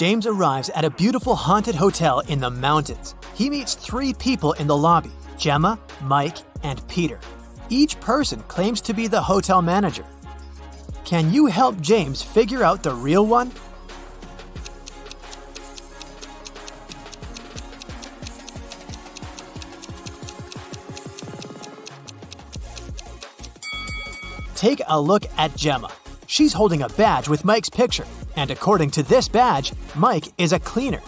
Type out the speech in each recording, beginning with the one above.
James arrives at a beautiful haunted hotel in the mountains. He meets 3 people in the lobby: Gemma, Mike, and Peter. Each person claims to be the hotel manager. Can you help James figure out the real one? Take a look at Gemma. She's holding a badge with Mike's picture, and according to this badge, Mike is a cleaner.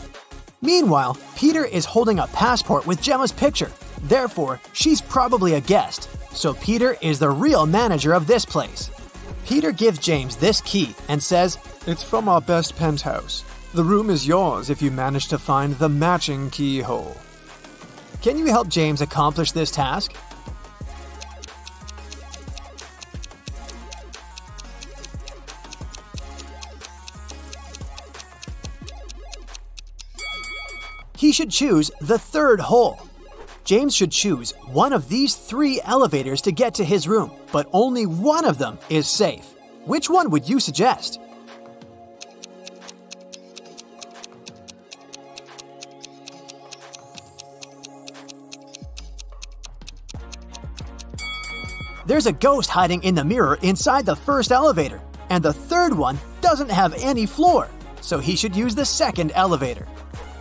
Meanwhile, Peter is holding a passport with Gemma's picture. Therefore, she's probably a guest. So Peter is the real manager of this place. Peter gives James this key and says, "It's from our best penthouse. The room is yours if you manage to find the matching keyhole." Can you help James accomplish this task? He should choose the 3rd hole. James should choose one of these 3 elevators to get to his room, but only one of them is safe. Which one would you suggest? There's a ghost hiding in the mirror inside the 1st elevator, and the 3rd one doesn't have any floor, so he should use the 2nd elevator.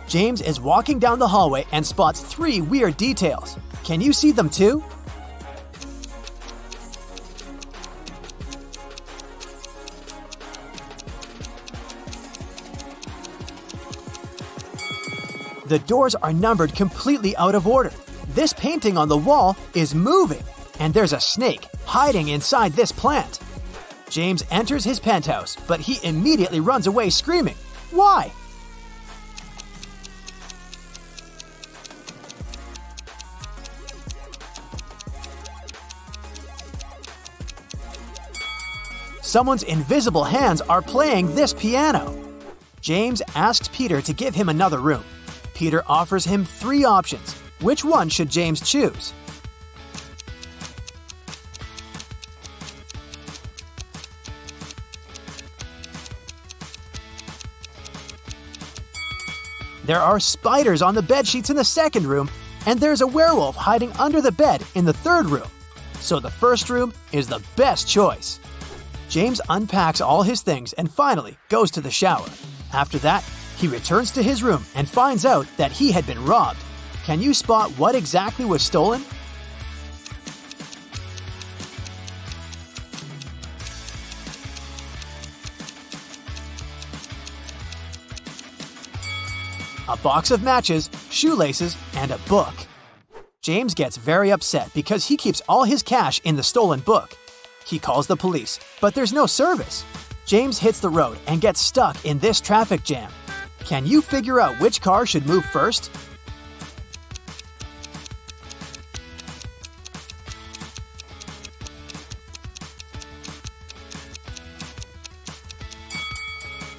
James is walking down the hallway and spots 3 weird details. Can you see them too? The doors are numbered completely out of order. This painting on the wall is moving, and there's a snake hiding inside this plant. James enters his penthouse, but he immediately runs away screaming. Why? Someone's invisible hands are playing this piano. James asks Peter to give him another room. Peter offers him 3 options. Which one should James choose? There are spiders on the bedsheets in the 2nd room, and there's a werewolf hiding under the bed in the 3rd room. So the 1st room is the best choice. James unpacks all his things and finally goes to the shower. After that, he returns to his room and finds out that he had been robbed. Can you spot what exactly was stolen? A box of matches, shoelaces, and a book. James gets very upset because he keeps all his cash in the stolen book. He calls the police, but there's no service. James hits the road and gets stuck in this traffic jam. Can you figure out which car should move first?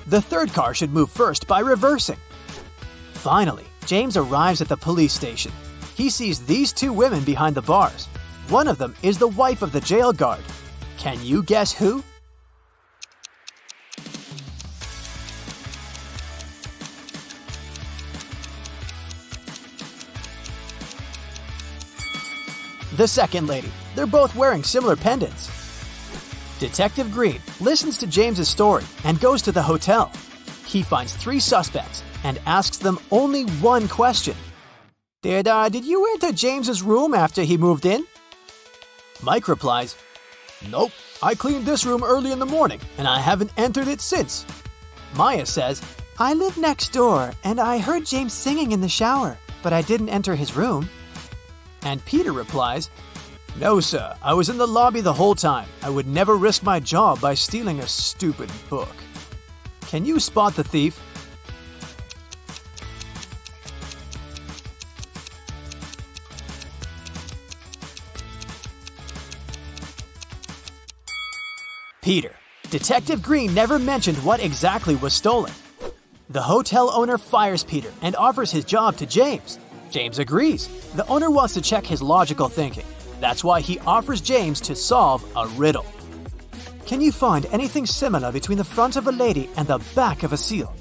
The 3rd car should move first by reversing. Finally, James arrives at the police station. He sees these 2 women behind the bars. One of them is the wife of the jail guard. Can you guess who? The 2nd lady. They're both wearing similar pendants. Detective Green listens to James's story and goes to the hotel. He finds 3 suspects and asks them only one question. Did you enter James's room after he moved in? Mike replies, "Nope, I cleaned this room early in the morning and I haven't entered it since." Maya says, "I live next door and I heard James singing in the shower, but I didn't enter his room." And Peter replies, "No, sir, I was in the lobby the whole time. I would never risk my job by stealing a stupid book." Can you spot the thief? Peter. Detective Green never mentioned what exactly was stolen. The hotel owner fires Peter and offers his job to James. James agrees. The owner wants to check his logical thinking. That's why he offers James to solve a riddle. Can you find anything similar between the front of a lady and the back of a seal?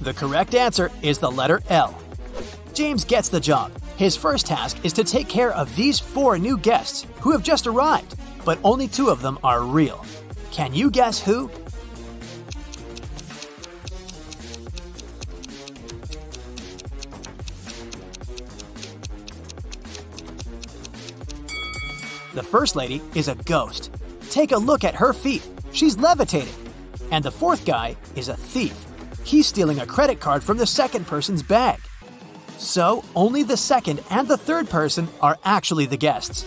The correct answer is the letter L. James gets the job. His first task is to take care of these 4 new guests who have just arrived, but only 2 of them are real. Can you guess who? The first lady is a ghost. Take a look at her feet. She's levitating. And the 4th guy is a thief. He's stealing a credit card from the second person's bag. So, only the second and the 3rd person are actually the guests.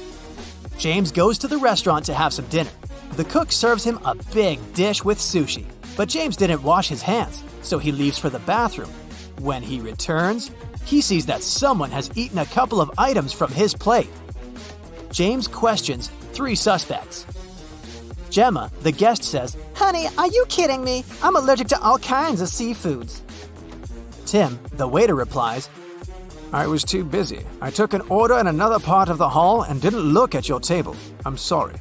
James goes to the restaurant to have some dinner. The cook serves him a big dish with sushi, but James didn't wash his hands, so he leaves for the bathroom. When he returns, he sees that someone has eaten a couple of items from his plate. James questions 3 suspects. Gemma, the guest, says, "Honey, are you kidding me? I'm allergic to all kinds of seafoods." Tim, the waiter, replies, I was too busy. I took an order in another part of the hall and didn't look at your table. I'm sorry.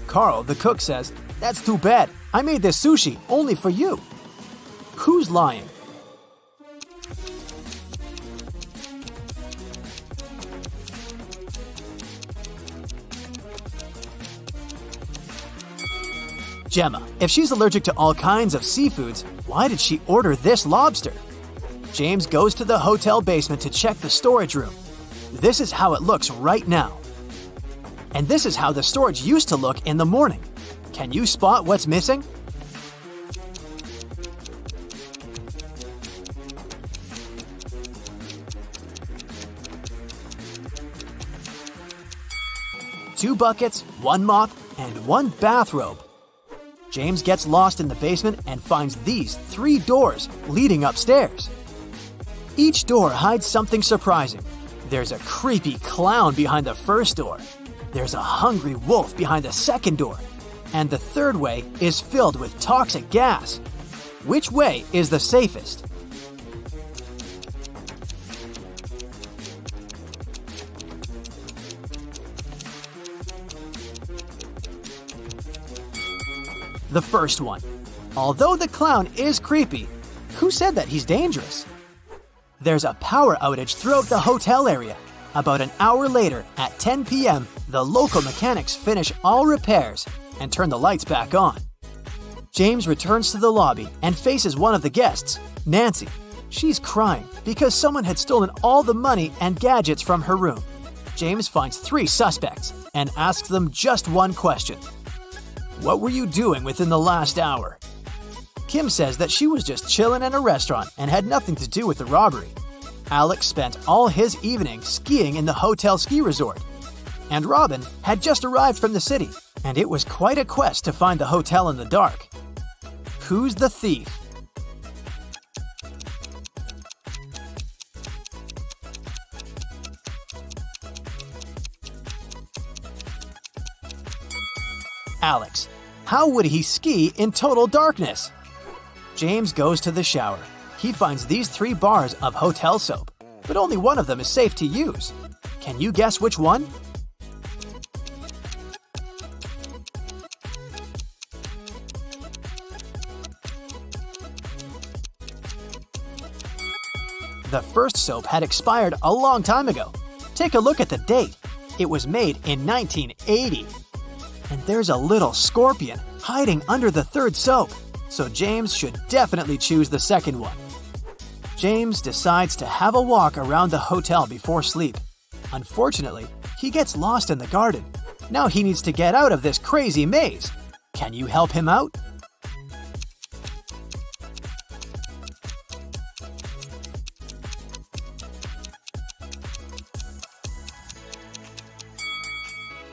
Carl, the cook, says, "That's too bad. I made this sushi only for you." Who's lying? Gemma. If she's allergic to all kinds of seafoods, why did she order this lobster? James goes to the hotel basement to check the storage room. This is how it looks right now. And this is how the storage used to look in the morning. Can you spot what's missing? Two buckets, 1 mop, and 1 bathrobe. James gets lost in the basement and finds these 3 doors leading upstairs. Each door hides something surprising. There's a creepy clown behind the first door. There's a hungry wolf behind the second door. And the 3rd way is filled with toxic gas. Which way is the safest? The first one. Although the clown is creepy, who said that he's dangerous? There's a power outage throughout the hotel area. About an hour later, at 10 p.m., the local mechanics finish all repairs and turn the lights back on. James returns to the lobby and faces one of the guests, Nancy. She's crying because someone had stolen all the money and gadgets from her room. James finds 3 suspects and asks them just one question. What were you doing within the last hour? Kim says that she was just chilling in a restaurant and had nothing to do with the robbery. Alex spent all his evening skiing in the hotel ski resort. And Robin had just arrived from the city, and it was quite a quest to find the hotel in the dark. Who's the thief? Alex. How would he ski in total darkness? James goes to the shower. He finds these 3 bars of hotel soap, but only one of them is safe to use. Can you guess which one? The first soap had expired a long time ago. Take a look at the date. It was made in 1980. And there's a little scorpion hiding under the 3rd soap, so James should definitely choose the second one. James decides to have a walk around the hotel before sleep. Unfortunately, he gets lost in the garden. Now he needs to get out of this crazy maze. Can you help him out?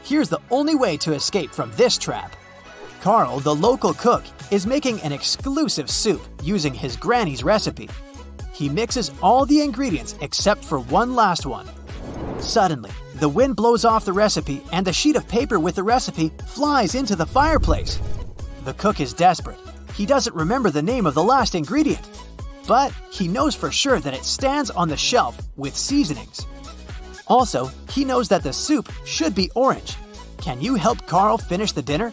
Here's the only way to escape from this trap. Carl, the local cook, is making an exclusive soup using his granny's recipe. He mixes all the ingredients except for one last one. Suddenly, the wind blows off the recipe and the sheet of paper with the recipe flies into the fireplace. The cook is desperate. He doesn't remember the name of the last ingredient, but he knows for sure that it stands on the shelf with seasonings. Also, he knows that the soup should be orange. Can you help Carl finish the dinner?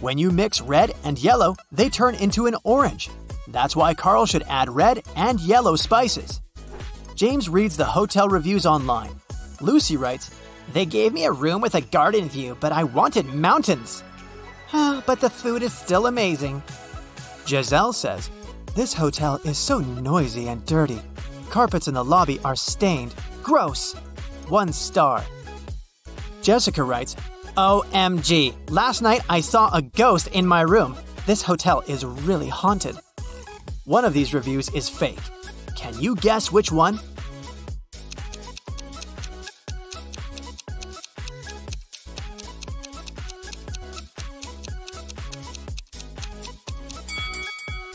When you mix red and yellow, they turn into an orange. That's why Carl should add red and yellow spices. James reads the hotel reviews online. Lucy writes, "They gave me a room with a garden view, but I wanted mountains." But the food is still amazing. Giselle says, "This hotel is so noisy and dirty. Carpets in the lobby are stained. Gross. 1 star." Jessica writes, "OMG, last night I saw a ghost in my room. This hotel is really haunted." One of these reviews is fake. Can you guess which one?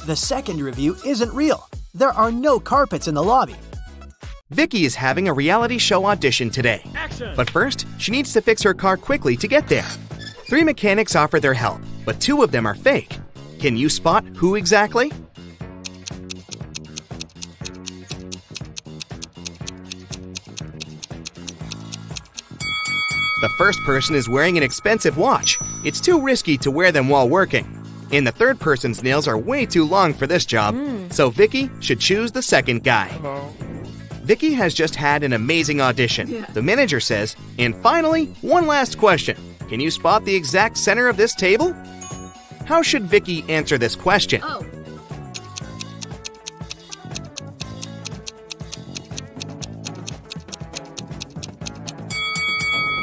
The second review isn't real. There are no carpets in the lobby. Vicky is having a reality show audition today. Action. But first, she needs to fix her car quickly to get there. 3 mechanics offer their help, but 2 of them are fake. Can you spot who exactly? The first person is wearing an expensive watch. It's too risky to wear them while working. And the third person's nails are way too long for this job, so Vicky should choose the second guy. Vicky has just had an amazing audition, the manager says. And finally, one last question. Can you spot the exact center of this table? How should Vicky answer this question?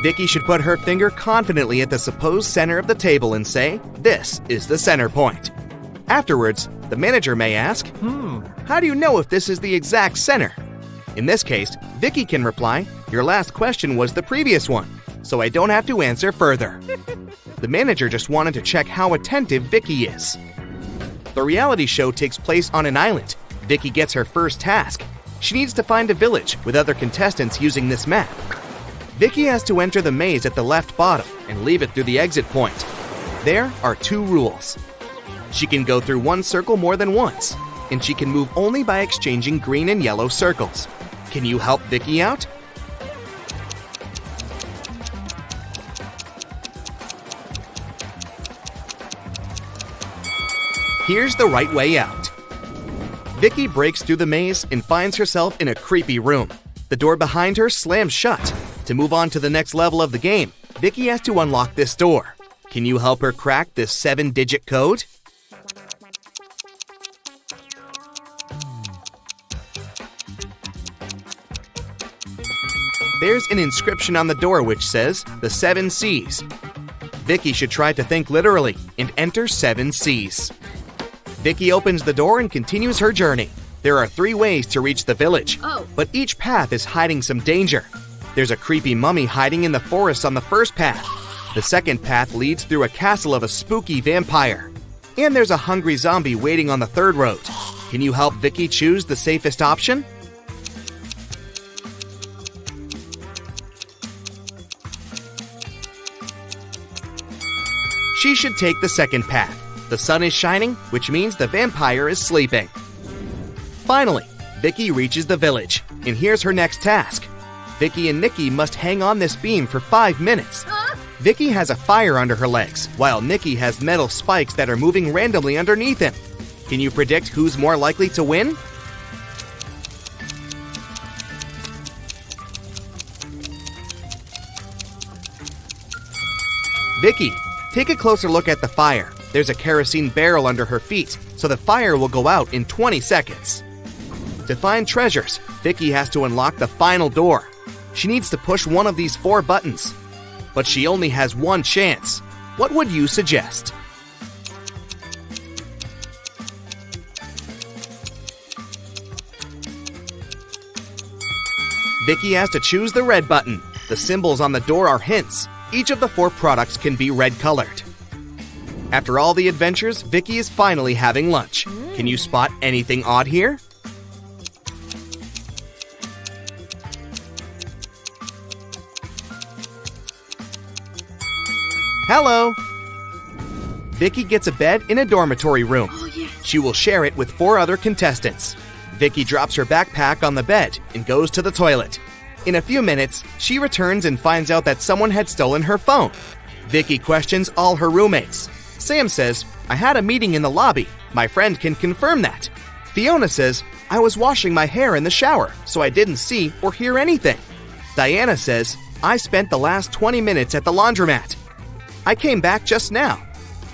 Vicky should put her finger confidently at the supposed center of the table and say, "This is the center point." Afterwards, the manager may ask, "How do you know if this is the exact center?" In this case, Vicky can reply, "Your last question was the previous one, so I don't have to answer further." The manager just wanted to check how attentive Vicky is. The reality show takes place on an island. Vicky gets her first task. She needs to find a village with other contestants using this map. Vicky has to enter the maze at the left bottom and leave it through the exit point. There are 2 rules. She can go through one circle more than once, and she can move only by exchanging green and yellow circles. Can you help Vicky out? Here's the right way out. Vicky breaks through the maze and finds herself in a creepy room. The door behind her slams shut. To move on to the next level of the game, Vicky has to unlock this door. Can you help her crack this 7-digit code? There's an inscription on the door which says, "The 7 C's." Vicky should try to think literally and enter 7 C's. Vicky opens the door and continues her journey. There are 3 ways to reach the village, but each path is hiding some danger. There's a creepy mummy hiding in the forest on the first path. The second path leads through a castle of a spooky vampire. And there's a hungry zombie waiting on the third road. Can you help Vicky choose the safest option? She should take the second path. The sun is shining, which means the vampire is sleeping. Finally, Vicky reaches the village, and here's her next task. Vicky and Nikki must hang on this beam for 5 minutes. Vicky has a fire under her legs, while Nikki has metal spikes that are moving randomly underneath him. Can you predict who's more likely to win? Vicky, take a closer look at the fire. There's a kerosene barrel under her feet, so the fire will go out in 20 seconds. To find treasures, Vicky has to unlock the final door. She needs to push one of these 4 buttons. But she only has 1 chance. What would you suggest? Vicky has to choose the red button. The symbols on the door are hints. Each of the 4 products can be red colored. After all the adventures, Vicky is finally having lunch. Can you spot anything odd here? Hello! Vicky gets a bed in a dormitory room. She will share it with 4 other contestants. Vicky drops her backpack on the bed and goes to the toilet. In a few minutes, she returns and finds out that someone had stolen her phone. Vicky questions all her roommates. Sam says, I had a meeting in the lobby. My friend can confirm that. Fiona says, I was washing my hair in the shower, so I didn't see or hear anything. Diana says, I spent the last 20 minutes at the laundromat. I came back just now.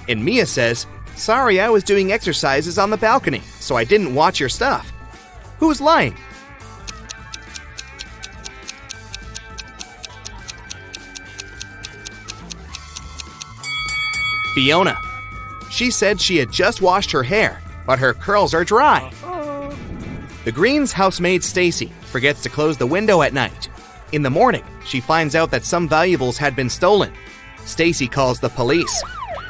And Mia says, sorry, I was doing exercises on the balcony, so I didn't watch your stuff. Who's lying? Fiona. She said she had just washed her hair, but her curls are dry. The Greens' housemaid Stacy forgets to close the window at night. In the morning, she finds out that some valuables had been stolen. Stacy calls the police.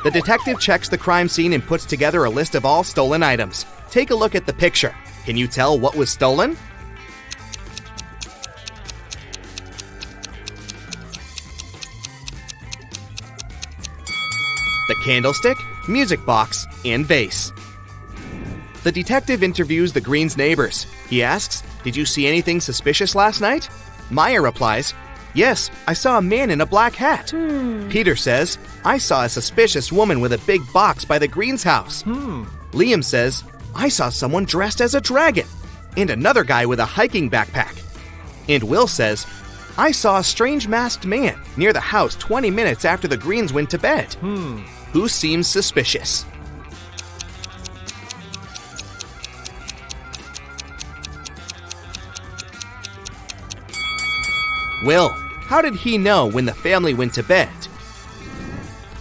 The detective checks the crime scene and puts together a list of all stolen items. Take a look at the picture. Can you tell what was stolen? The candlestick, music box, and vase. The detective interviews the Greens' neighbors. He asks, did you see anything suspicious last night? Maya replies, yes, I saw a man in a black hat. Peter says, I saw a suspicious woman with a big box by the Greens' house. Liam says, I saw someone dressed as a dragon, and another guy with a hiking backpack. And Will says, I saw a strange masked man near the house 20 minutes after the Greens went to bed. Who seems suspicious? Will. How did he know when the family went to bed?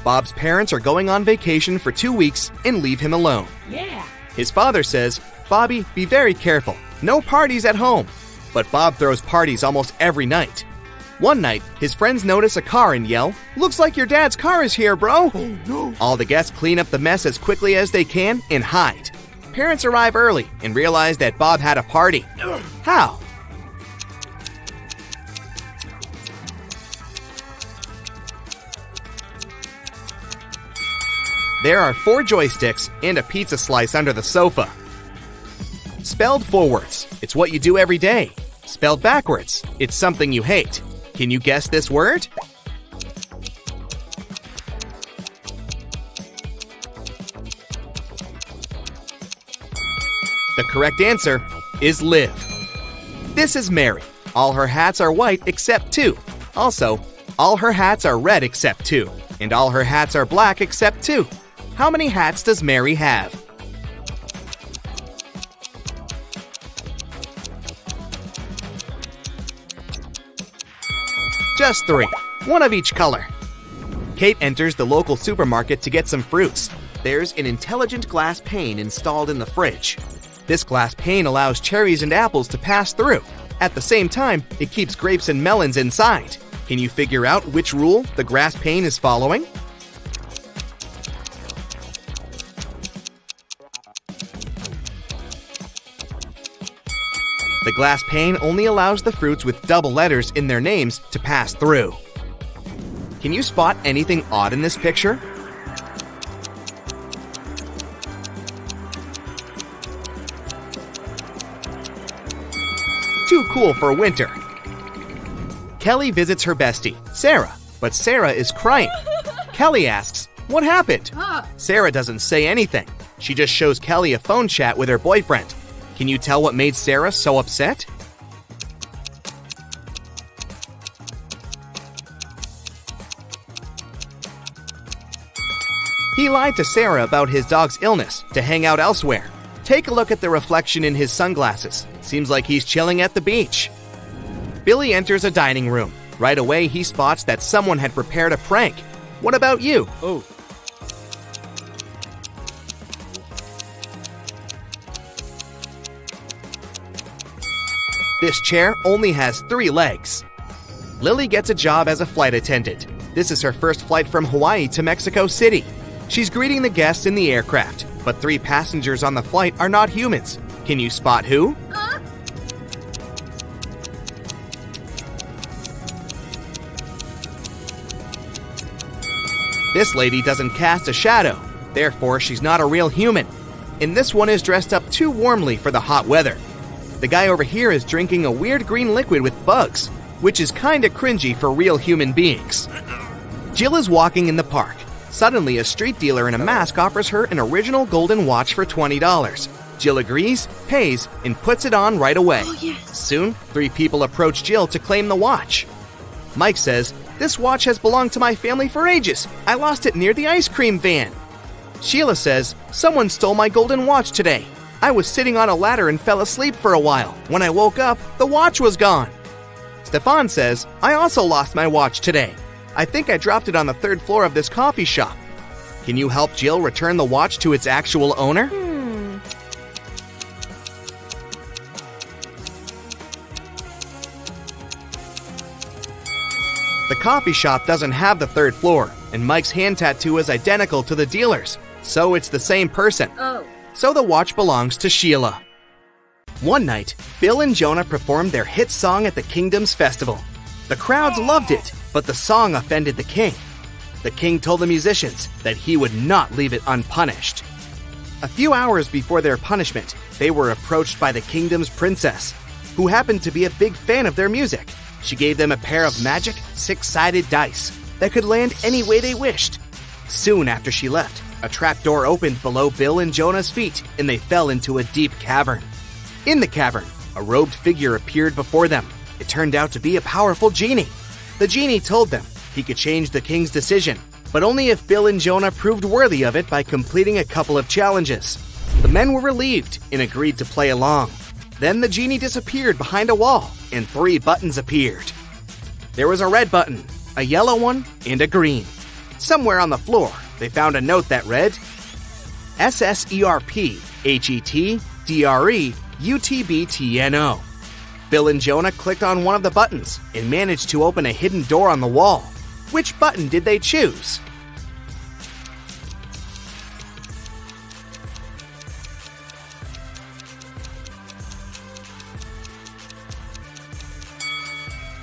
Bob's parents are going on vacation for 2 weeks and leave him alone. Yeah. His father says, Bobby, be very careful. No parties at home. But Bob throws parties almost every night. One night, his friends notice a car and yell, looks like your dad's car is here, bro. Oh, no. All the guests clean up the mess as quickly as they can and hide. Parents arrive early and realize that Bob had a party. How? There are 4 joysticks and a pizza slice under the sofa. Spelled forwards, it's what you do every day. Spelled backwards, it's something you hate. Can you guess this word? The correct answer is live. This is Mary. All her hats are white except 2. Also, all her hats are red except 2. And all her hats are black except 2. How many hats does Mary have? Just 3. One of each color. Kate enters the local supermarket to get some fruits. There's an intelligent glass pane installed in the fridge. This glass pane allows cherries and apples to pass through. At the same time, it keeps grapes and melons inside. Can you figure out which rule the glass pane is following? The glass pane only allows the fruits with double letters in their names to pass through. Can you spot anything odd in this picture? Too cool for winter. Kelly visits her bestie, Sarah, but Sarah is crying. Kelly asks, what happened? Sarah doesn't say anything. She just shows Kelly a phone chat with her boyfriend. Can you tell what made Sarah so upset? He lied to Sarah about his dog's illness to hang out elsewhere. Take a look at the reflection in his sunglasses. Seems like he's chilling at the beach. Billy enters a dining room. Right away, he spots that someone had prepared a prank. What about you? Oh. This chair only has 3 legs. Lily gets a job as a flight attendant. This is her first flight from Hawaii to Mexico City. She's greeting the guests in the aircraft, but 3 passengers on the flight are not humans. Can you spot who? This lady doesn't cast a shadow, therefore she's not a real human. And this one is dressed up too warmly for the hot weather. The guy over here is drinking a weird green liquid with bugs, which is kinda cringy for real human beings. Jill is walking in the park. Suddenly, a street dealer in a mask offers her an original golden watch for $20. Jill agrees, pays, and puts it on right away. Soon, 3 people approach Jill to claim the watch. Mike says, "This watch has belonged to my family for ages. I lost it near the ice cream van." Sheila says, "Someone stole my golden watch today. I was sitting on a ladder and fell asleep for a while. When I woke up, the watch was gone." Stefan says, "I also lost my watch today. I think I dropped it on the 3rd floor of this coffee shop. Can you help Jill return the watch to its actual owner?" The coffee shop doesn't have the 3rd floor, and Mike's hand tattoo is identical to the dealer's, so it's the same person. So the watch belongs to Sheila. One night, Bill and Jonah performed their hit song at the Kingdom's festival. The crowds loved it, but the song offended the king. The king told the musicians that he would not leave it unpunished. A few hours before their punishment, they were approached by the Kingdom's princess, who happened to be a big fan of their music. She gave them a pair of magic, 6-sided dice that could land any way they wished. Soon after she left, a trapdoor opened below Bill and Jonah's feet, and they fell into a deep cavern. In the cavern, a robed figure appeared before them. It turned out to be a powerful genie. The genie told them he could change the king's decision, but only if Bill and Jonah proved worthy of it by completing a couple of challenges. The men were relieved and agreed to play along. Then the genie disappeared behind a wall, and 3 buttons appeared. There was a red button, a yellow one, and a green. Somewhere on the floor, they found a note that read, SSERPHETDREUTBTNO. Bill and Jonah clicked on one of the buttons and managed to open a hidden door on the wall. Which button did they choose?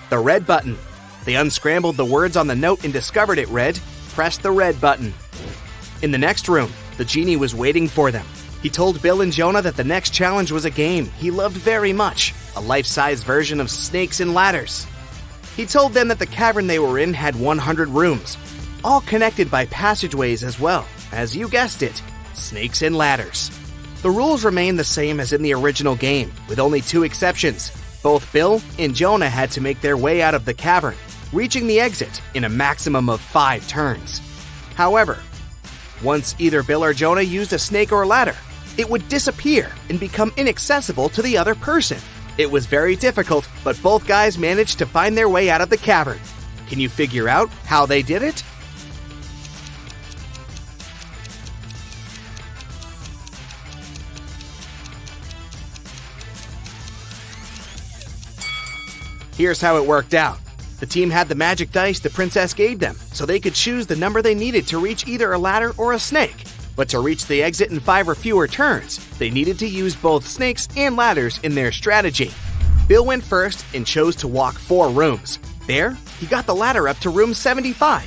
The red button. They unscrambled the words on the note and discovered it read, "Press the red button." In the next room, the genie was waiting for them. He told Bill and Jonah that the next challenge was a game he loved very much, a life-size version of Snakes and Ladders. He told them that the cavern they were in had 100 rooms, all connected by passageways as well, as you guessed it, Snakes and Ladders. The rules remained the same as in the original game, with only 2 exceptions. Both Bill and Jonah had to make their way out of the cavern, reaching the exit in a maximum of 5 turns. However, once either Bill or Jonah used a snake or ladder, it would disappear and become inaccessible to the other person. It was very difficult, but both guys managed to find their way out of the cavern. Can you figure out how they did it? Here's how it worked out. The team had the magic dice the princess gave them, so they could choose the number they needed to reach either a ladder or a snake. But to reach the exit in 5 or fewer turns, they needed to use both snakes and ladders in their strategy. Bill went first and chose to walk 4 rooms. There, he got the ladder up to room 75.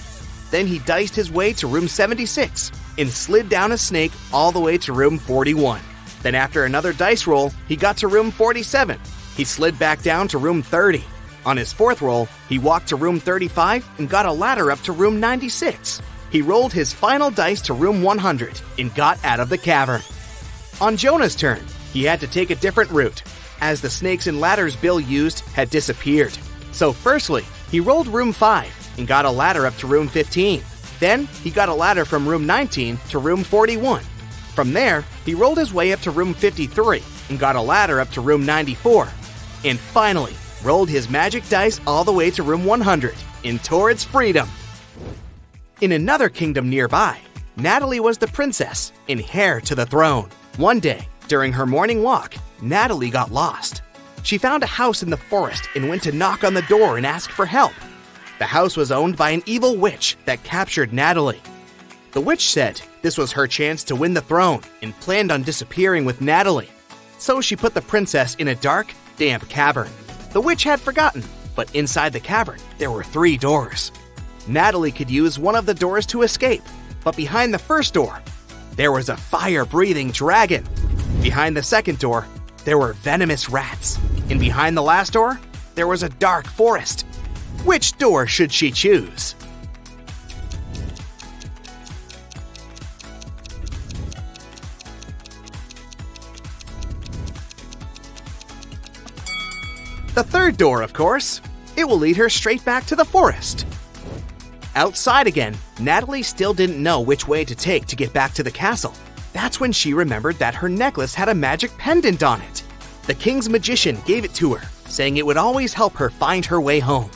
Then he diced his way to room 76 and slid down a snake all the way to room 41. Then after another dice roll, he got to room 47. He slid back down to room 30. On his 4th roll, he walked to room 35 and got a ladder up to room 96. He rolled his final dice to room 100 and got out of the cavern. On Jonah's turn, he had to take a different route, as the snakes and ladders Bill used had disappeared. So firstly, he rolled room 5 and got a ladder up to room 15. Then, he got a ladder from room 19 to room 41. From there, he rolled his way up to room 53 and got a ladder up to room 94. And finally, rolled his magic dice all the way to room 100 and towards freedom. In another kingdom nearby, Natalie was the princess and heir to the throne. One day, during her morning walk, Natalie got lost. She found a house in the forest and went to knock on the door and ask for help. The house was owned by an evil witch that captured Natalie. The witch said this was her chance to win the throne and planned on disappearing with Natalie. So she put the princess in a dark, damp cavern. The witch had forgotten, but inside the cavern, there were 3 doors. Natalie could use one of the doors to escape, but behind the first door, there was a fire-breathing dragon. Behind the second door, there were venomous rats. And behind the last door, there was a dark forest. Which door should she choose? The third door, of course. It will lead her straight back to the forest. Outside again, Natalie still didn't know which way to take to get back to the castle. That's when she remembered that her necklace had a magic pendant on it. The king's magician gave it to her, saying it would always help her find her way home.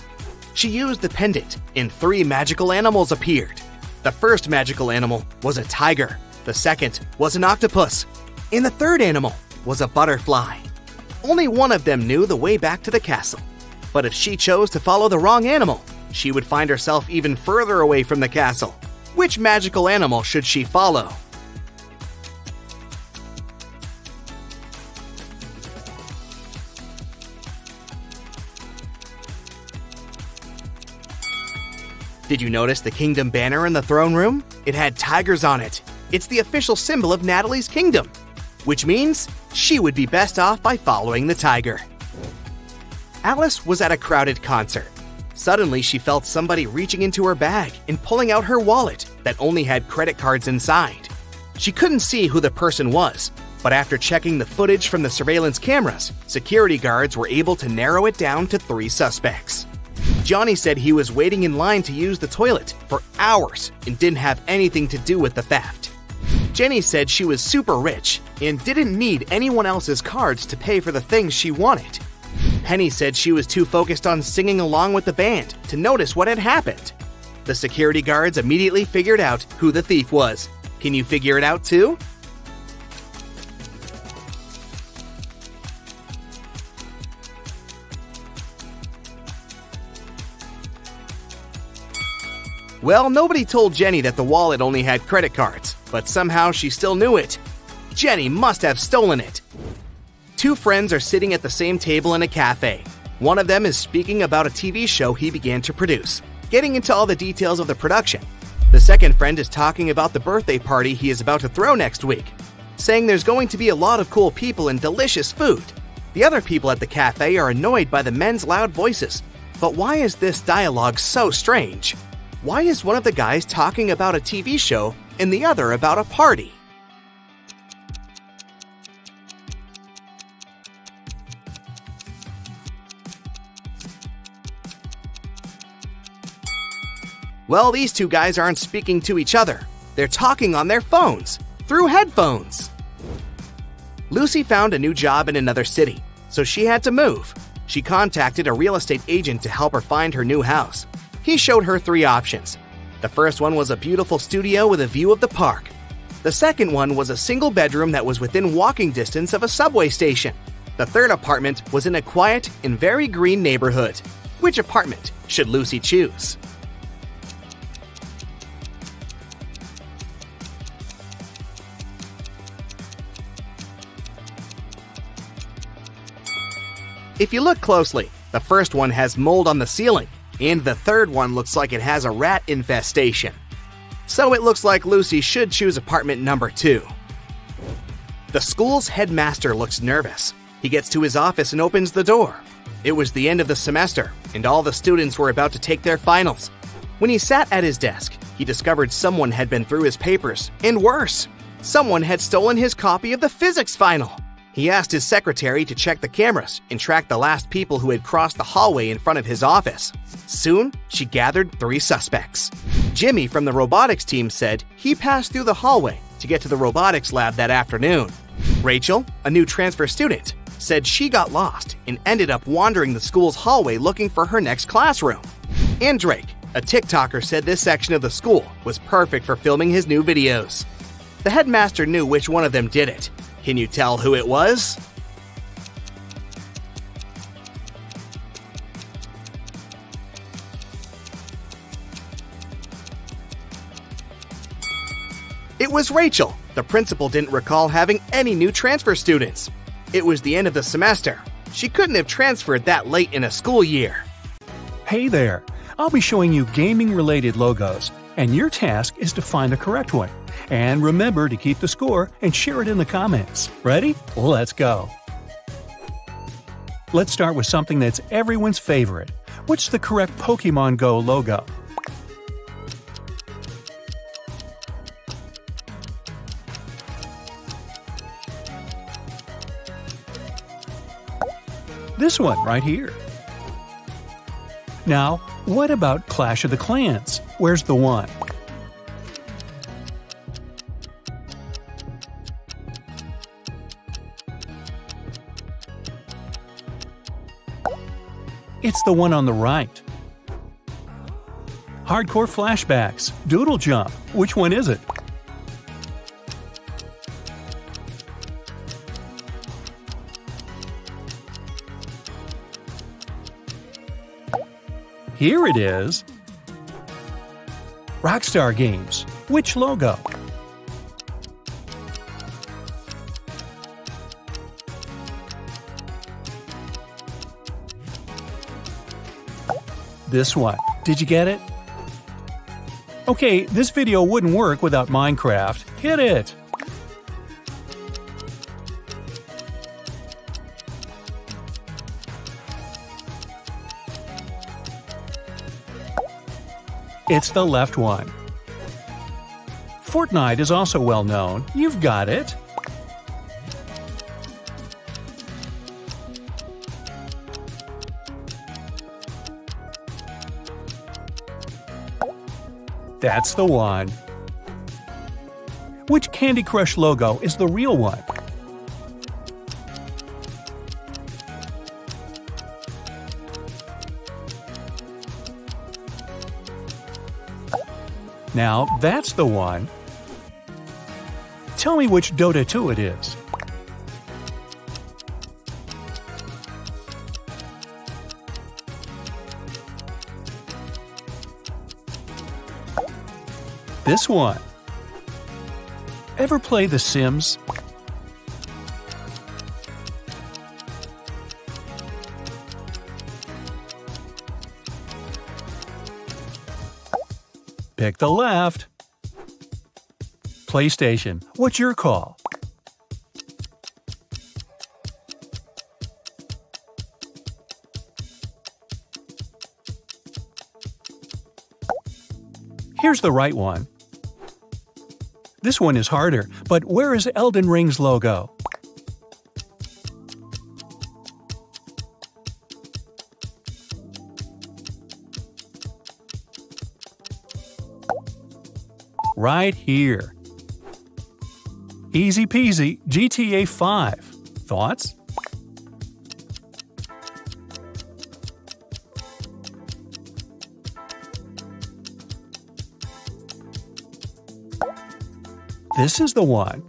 She used the pendant, and 3 magical animals appeared. The first magical animal was a tiger, the second was an octopus, and the third animal was a butterfly. Only one of them knew the way back to the castle. But if she chose to follow the wrong animal, she would find herself even further away from the castle. Which magical animal should she follow? Did you notice the kingdom banner in the throne room? It had tigers on it. It's the official symbol of Natalie's kingdom, which means she would be best off by following the tiger. Alice was at a crowded concert. Suddenly, she felt somebody reaching into her bag and pulling out her wallet that only had credit cards inside. She couldn't see who the person was, but after checking the footage from the surveillance cameras, security guards were able to narrow it down to 3 suspects. Johnny said he was waiting in line to use the toilet for hours and didn't have anything to do with the theft. Jenny said she was super rich and didn't need anyone else's cards to pay for the things she wanted. Penny said she was too focused on singing along with the band to notice what had happened. The security guards immediately figured out who the thief was. Can you figure it out too? Well, nobody told Jenny that the wallet only had credit cards, but somehow she still knew it. Jenny must have stolen it. 2 friends are sitting at the same table in a cafe. One of them is speaking about a TV show he began to produce, getting into all the details of the production. The second friend is talking about the birthday party he is about to throw next week, saying there's going to be a lot of cool people and delicious food. The other people at the cafe are annoyed by the men's loud voices. But why is this dialogue so strange? Why is one of the guys talking about a TV show and the other about a party? Well, these 2 guys aren't speaking to each other. They're talking on their phones, through headphones. Lucy found a new job in another city, so she had to move. She contacted a real estate agent to help her find her new house. He showed her 3 options. The first one was a beautiful studio with a view of the park. The second one was a single bedroom that was within walking distance of a subway station. The third apartment was in a quiet and very green neighborhood. Which apartment should Lucy choose? If you look closely, the first one has mold on the ceiling, and the third one looks like it has a rat infestation. So it looks like Lucy should choose apartment number 2. The school's headmaster looks nervous. He gets to his office and opens the door. It was the end of the semester, and all the students were about to take their finals. When he sat at his desk, he discovered someone had been through his papers, and worse, someone had stolen his copy of the physics final. He asked his secretary to check the cameras and track the last people who had crossed the hallway in front of his office. Soon, she gathered 3 suspects. Jimmy from the robotics team said he passed through the hallway to get to the robotics lab that afternoon. Rachel, a new transfer student, said she got lost and ended up wandering the school's hallway looking for her next classroom. And Drake, a TikToker, said this section of the school was perfect for filming his new videos. The headmaster knew which one of them did it. Can you tell who it was? It was Rachel. The principal didn't recall having any new transfer students. It was the end of the semester. She couldn't have transferred that late in a school year. Hey there! I'll be showing you gaming-related logos, and your task is to find the correct one. And remember to keep the score and share it in the comments. Ready? Let's go! Let's start with something that's everyone's favorite. What's the correct Pokemon Go logo? This one right here. Now, what about Clash of the Clans? Where's the one? It's the one on the right. Hardcore Flashbacks, Doodle Jump. Which one is it? Here it is. Rockstar Games. Which logo? This one. Did you get it? Okay, this video wouldn't work without Minecraft. Hit it! It's the left one. Fortnite is also well known. You've got it. That's the one. Which Candy Crush logo is the real one? Now, that's the one. Tell me which Dota 2 it is. This one. Ever play The Sims? Pick the left. PlayStation, what's your call? Here's the right one. This one is harder, but where is Elden Ring's logo? Right here. Easy peasy, GTA 5. Thoughts? This is the one.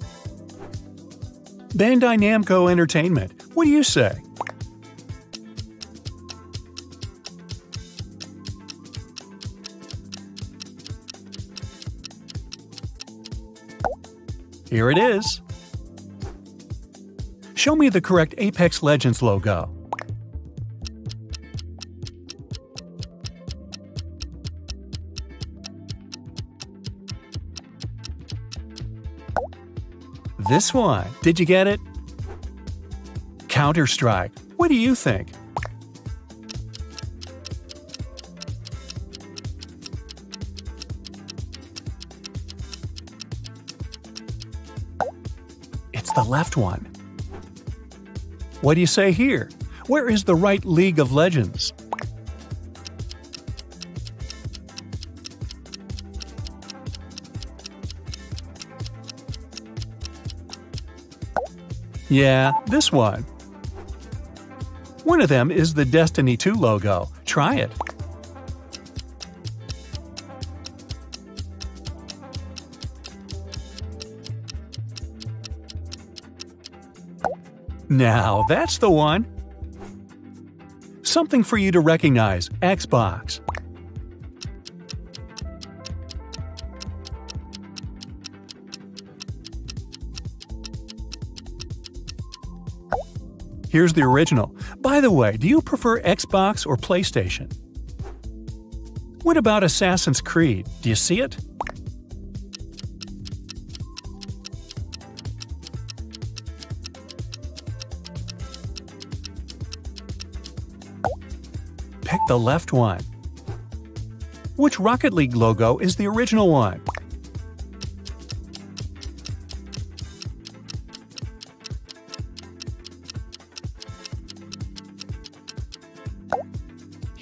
Bandai Namco Entertainment. What do you say? Here it is. Show me the correct Apex Legends logo. This one. Did you get it? Counter-Strike. What do you think? It's the left one. What do you say here? Where is the right League of Legends? Yeah, this one. One of them is the Destiny 2 logo. Try it. Now, that's the one. Something for you to recognize. Xbox. Here's the original. By the way, do you prefer Xbox or PlayStation? What about Assassin's Creed? Do you see it? Pick the left one. Which Rocket League logo is the original one?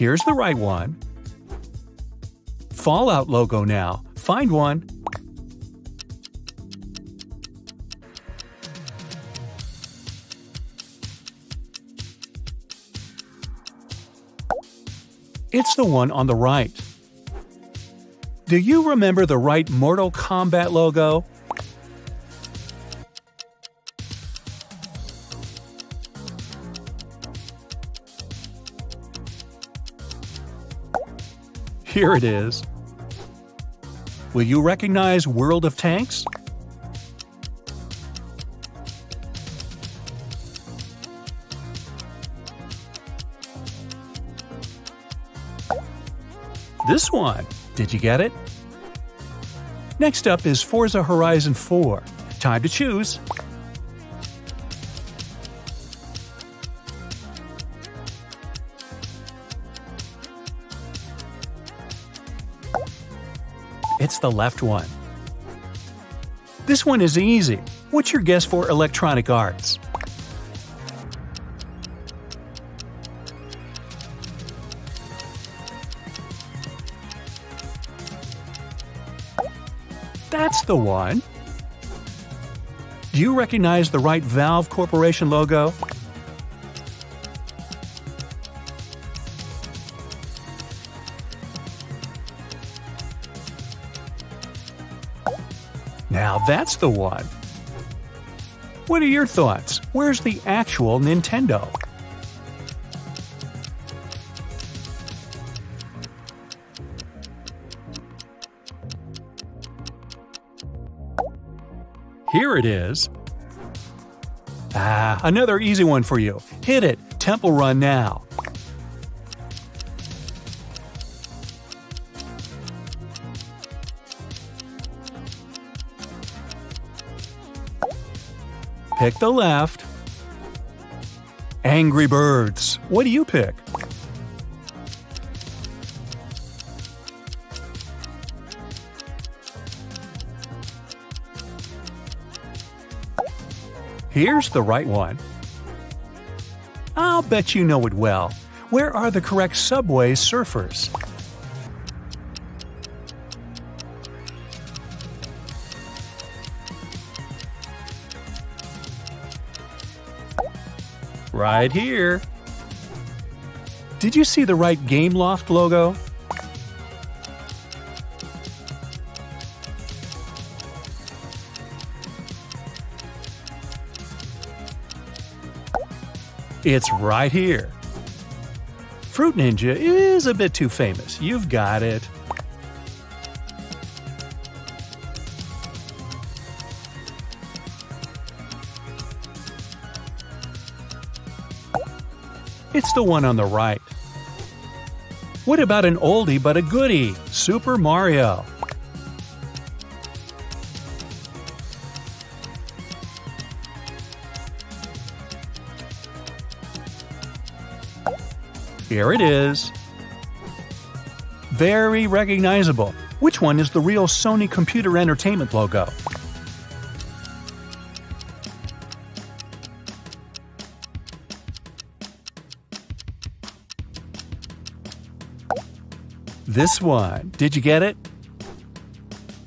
Here's the right one. Fallout logo now. Find one. It's the one on the right. Do you remember the right Mortal Kombat logo? Here it is. Will you recognize World of Tanks? This one. Did you get it? Next up is Forza Horizon 4. Time to choose. It's the left one. This one is easy. What's your guess for Electronic Arts? That's the one. Do you recognize the right Valve Corporation logo? Now that's the one. What are your thoughts? Where's the actual Nintendo? Here it is. Another easy one for you. Hit it. Temple Run now. Pick the left. Angry Birds. What do you pick? Here's the right one. I'll bet you know it well. Where are the correct Subway Surfers? Right here. Did you see the right Gameloft logo? It's right here. Fruit Ninja is a bit too famous. You've got it. It's the one on the right. What about an oldie but a goodie? Super Mario. Here it is. Very recognizable. Which one is the real Sony Computer Entertainment logo? This one. Did you get it?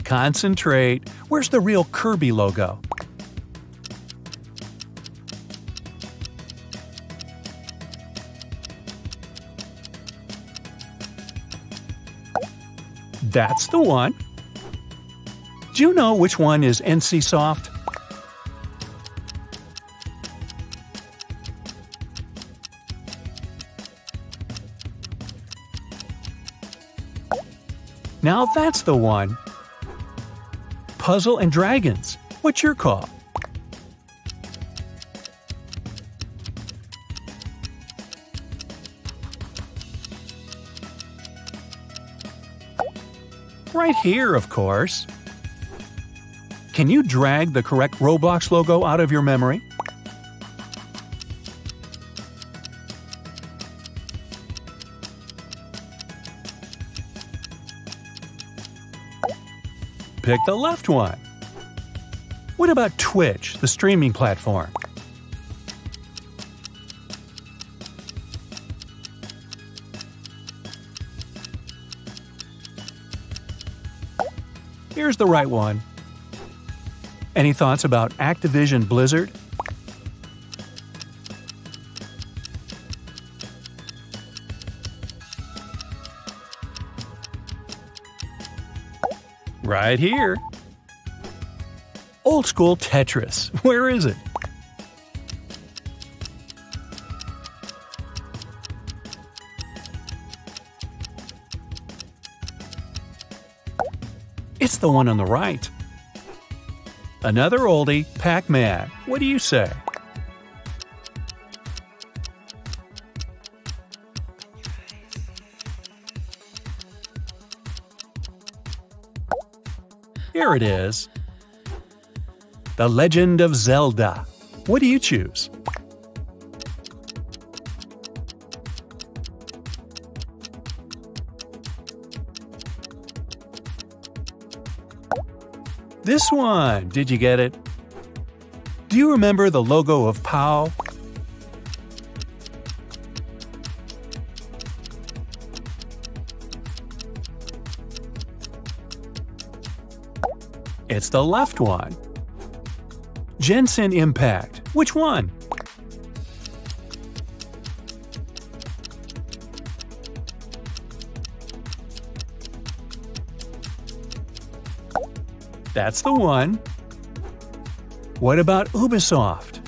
Concentrate. Where's the real Kirby logo? That's the one. Do you know which one is NCSoft? Now that's the one. Puzzle and Dragons. What's your call? Right here, of course. Can you drag the correct Roblox logo out of your memory? Pick the left one. What about Twitch, the streaming platform? Here's the right one. Any thoughts about Activision Blizzard? Right here. Old school Tetris. Where is it? It's the one on the right. Another oldie, Pac-Man. What do you say? Here it is. The Legend of Zelda. What do you choose? This one. Did you get it? Do you remember the logo of POW? It's the left one. Genshin Impact. Which one? That's the one. What about Ubisoft?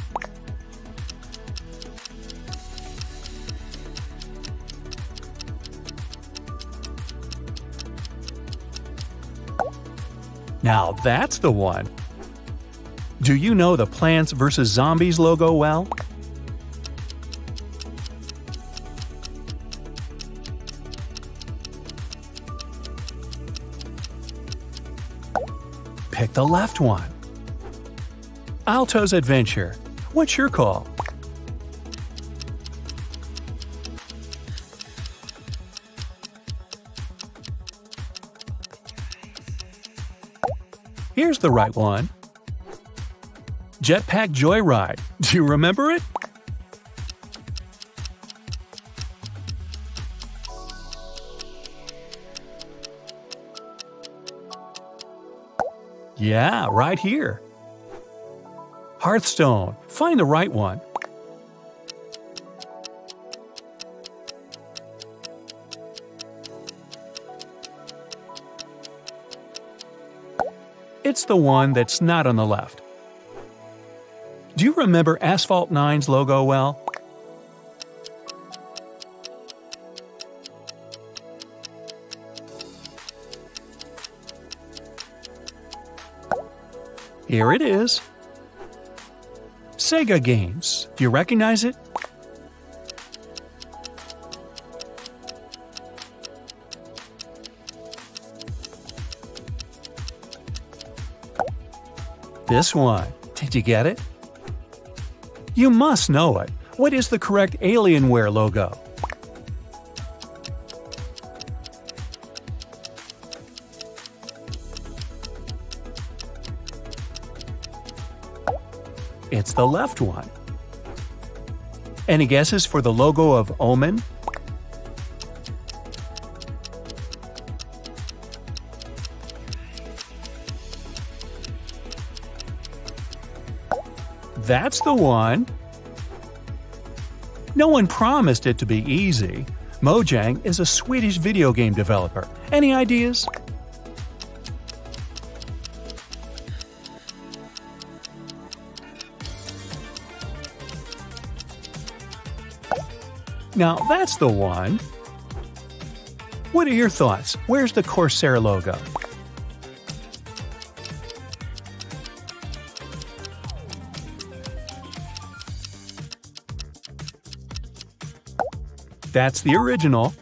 Now that's the one. Do you know the Plants vs. Zombies logo well? Pick the left one. Alto's Adventure. What's your call? Here's the right one. Jetpack Joyride. Do you remember it? Yeah, right here. Hearthstone. Find the right one. It's the one that's not on the left. Do you remember Asphalt 9's logo well? Here it is. Sega Games. Do you recognize it? This one. Did you get it? You must know it. What is the correct Alienware logo? It's the left one. Any guesses for the logo of Omen? That's the one. No one promised it to be easy. Mojang is a Swedish video game developer. Any ideas? Now that's the one. What are your thoughts? Where's the Corsair logo? That's the original.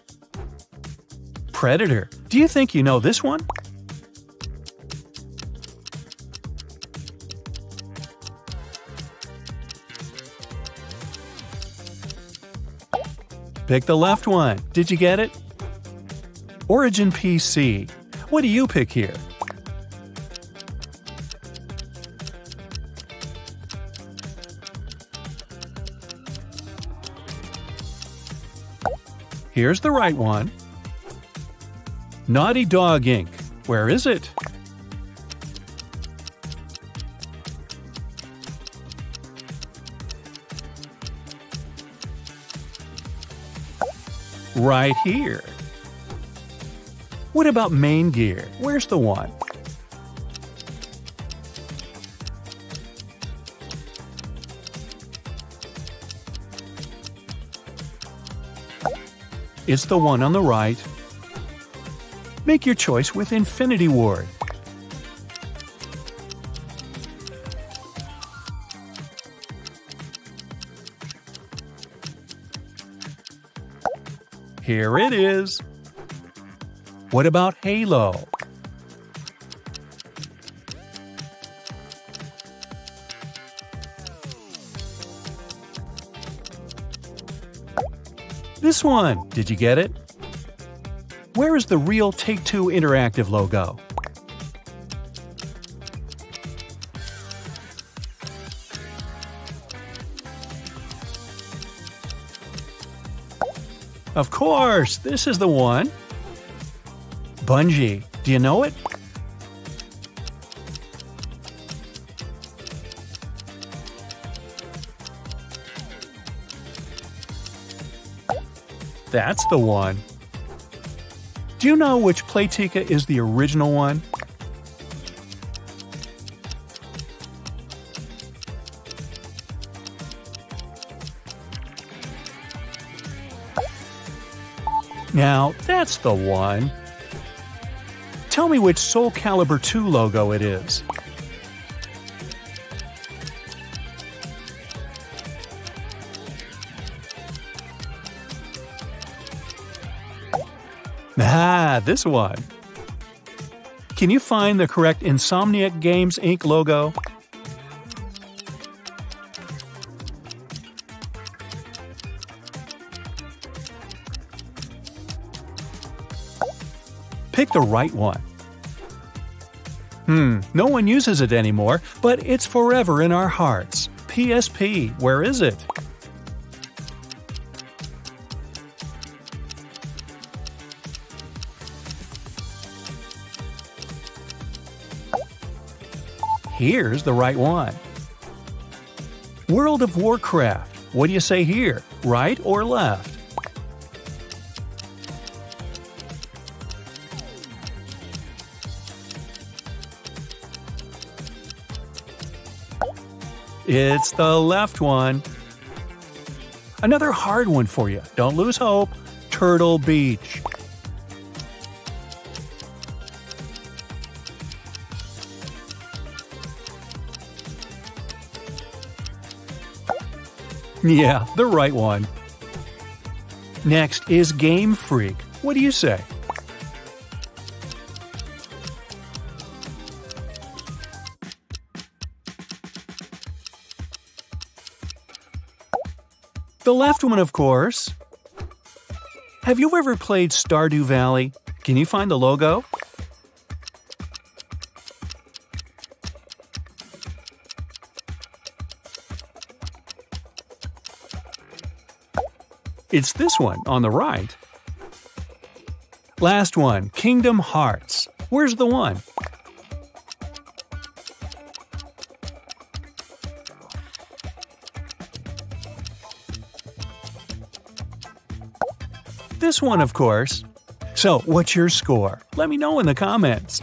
Predator. Do you think you know this one? Pick the left one. Did you get it? Origin PC. What do you pick here? Here's the right one. Naughty Dog Inc. Where is it? Right here. What about main gear? Where's the one? It's the one on the right. Make your choice with Infinity Ward. Here it is. What about Halo? This one, did you get it? Where is the real Take-Two Interactive logo? Of course, this is the one. Bungie, do you know it? That's the one. Do you know which Playtika is the original one? Now, that's the one. Tell me which Soul Calibur 2 logo it is. Ah, this one. Can you find the correct Insomniac Games Inc. logo? Pick the right one. No one uses it anymore, but it's forever in our hearts. PSP, where is it? Here's the right one. World of Warcraft. What do you say here? Right or left? It's the left one. Another hard one for you. Don't lose hope. Turtle Beach. Yeah, the right one. Next is Game Freak. What do you say? The left one, of course. Have you ever played Stardew Valley? Can you find the logo? It's this one on the right. Last one, Kingdom Hearts. Where's the one? This one, of course. So, what's your score? Let me know in the comments.